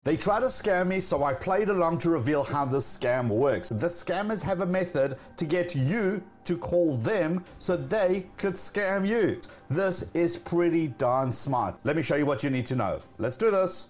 They try to scam me, so I played along to reveal how this scam works. The scammers have a method to get you to call them so they could scam you. This is pretty darn smart. Let me show you what you need to know. Let's do this.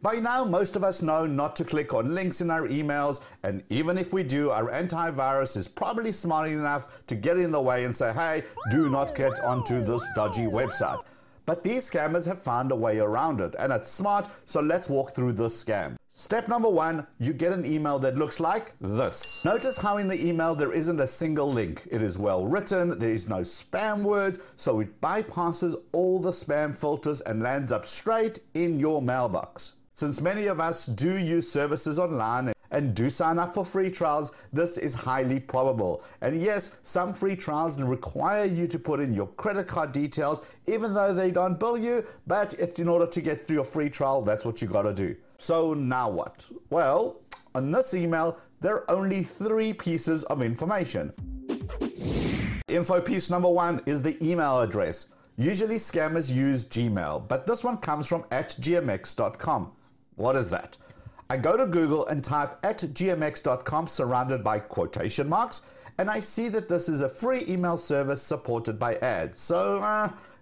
By now, most of us know not to click on links in our emails, and even if we do, our antivirus is probably smart enough to get in the way and say, hey, do not get onto this dodgy website. But these scammers have found a way around it, and it's smart, so let's walk through this scam. Step number 1, you get an email that looks like this. Notice how in the email there isn't a single link. It is well written, there is no spam words, so it bypasses all the spam filters and lands up straight in your mailbox. Since many of us do use services online and do sign up for free trials, this is highly probable. And yes, some free trials require you to put in your credit card details, even though they don't bill you, but it's in order to get through your free trial, that's what you gotta do. So now what? Well, on this email, there are only 3 pieces of information. Info piece number 1 is the email address. Usually scammers use Gmail, but this one comes from @gmx.com. What is that? I go to Google and type @gmx.com surrounded by quotation marks, and I see that this is a free email service supported by ads. So,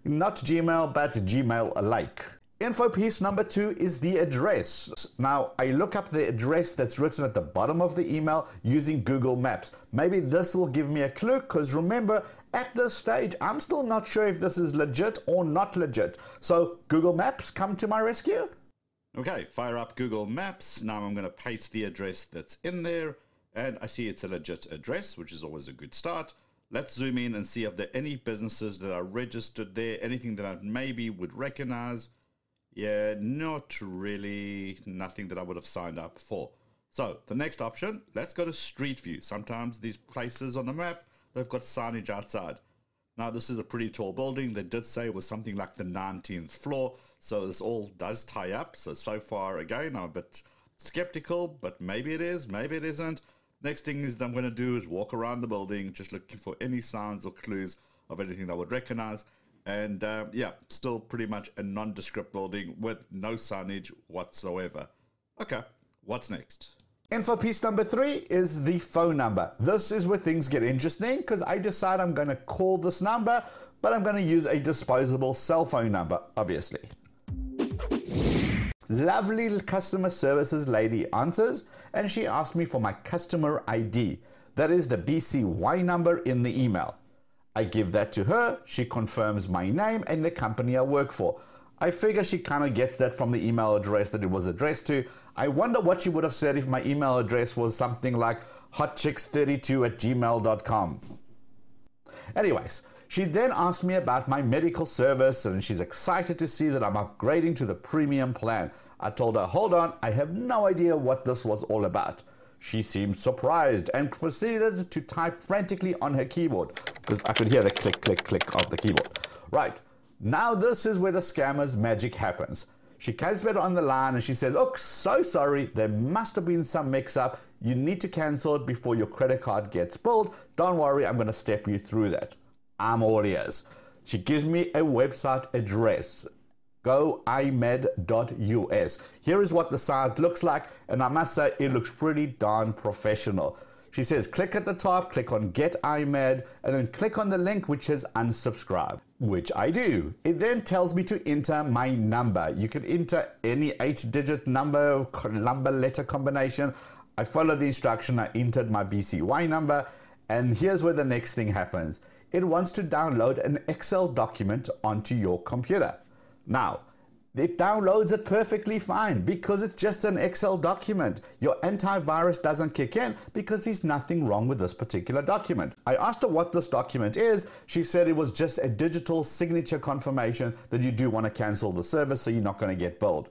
not Gmail, but Gmail-alike. Info piece number 2 is the address. Now, I look up the address that's written at the bottom of the email using Google Maps. Maybe this will give me a clue, because remember, at this stage, I'm still not sure if this is legit or not legit. So, Google Maps, come to my rescue. Okay, fire up Google Maps. Now I'm going to paste the address that's in there, and I see it's a legit address, which is always a good start. Let's zoom in and see if there are any businesses that are registered there, anything that I maybe would recognize. Yeah, not really, nothing that I would have signed up for. So the next option, let's go to Street View. Sometimes these places on the map, they've got signage outside. Now this is a pretty tall building. They did say it was something like the 19th floor. So this all does tie up. So far, again, I'm a bit skeptical, but maybe it is, maybe it isn't. Next thing is that I'm going to do is walk around the building, just looking for any signs or clues of anything that I would recognize. And yeah, still pretty much a nondescript building with no signage whatsoever. Okay, what's next? Info piece number 3 is the phone number. This is where things get interesting, because I decide I'm going to call this number, but I'm going to use a disposable cell phone number, obviously. Lovely customer services lady answers, and she asked me for my customer ID. That is the BCY number in the email. I give that to her, she confirms my name and the company I work for. I figure she kind of gets that from the email address that it was addressed to. I wonder what she would have said if my email address was something like hotchicks32@gmail.com. Anyways, she then asked me about my medical service, and she's excited to see that I'm upgrading to the premium plan. I told her, hold on, I have no idea what this was all about. She seemed surprised and proceeded to type frantically on her keyboard, because I could hear the click, click, click of the keyboard. Right, now this is where the scammer's magic happens. She comes back on the line and she says, oh, so sorry, there must have been some mix-up. You need to cancel it before your credit card gets billed. Don't worry, I'm going to step you through that. I'm all ears. She gives me a website address, goimed.us. Here is what the site looks like, and I must say it looks pretty darn professional. She says click at the top, click on Get IMED, and then click on the link which says unsubscribe, which I do. It then tells me to enter my number. You can enter any 8-digit number letter combination. I followed the instruction, I entered my BCY number, and here's where the next thing happens. It wants to download an Excel document onto your computer. Now, it downloads it perfectly fine because it's just an Excel document. Your antivirus doesn't kick in because there's nothing wrong with this particular document. I asked her what this document is. She said it was just a digital signature confirmation that you do want to cancel the service, so you're not going to get billed.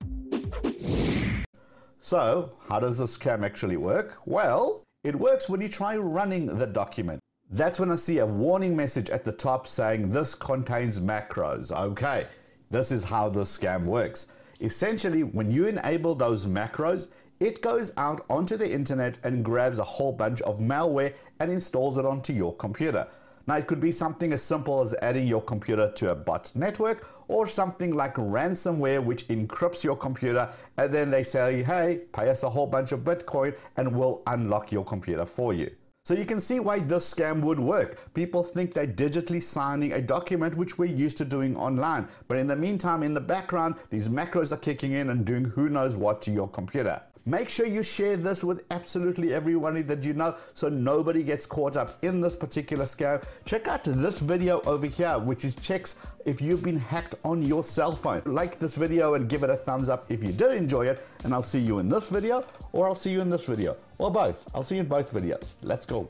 So, how does this scam actually work? Well, it works when you try running the document. That's when I see a warning message at the top saying this contains macros. Okay. This is how the scam works. Essentially, when you enable those macros, it goes out onto the internet and grabs a whole bunch of malware and installs it onto your computer. Now, it could be something as simple as adding your computer to a bot network, or something like ransomware, which encrypts your computer, and then they say, hey, pay us a whole bunch of Bitcoin and we'll unlock your computer for you. So you can see why this scam would work. People think they're digitally signing a document, which we're used to doing online. But in the meantime, in the background, these macros are kicking in and doing who knows what to your computer. Make sure you share this with absolutely everybody that you know, so nobody gets caught up in this particular scam. Check out this video over here, which is checks if you've been hacked on your cell phone. Like this video and give it a thumbs up if you did enjoy it, and I'll see you in this video, or I'll see you in this video, or both. I'll see you in both videos. Let's go.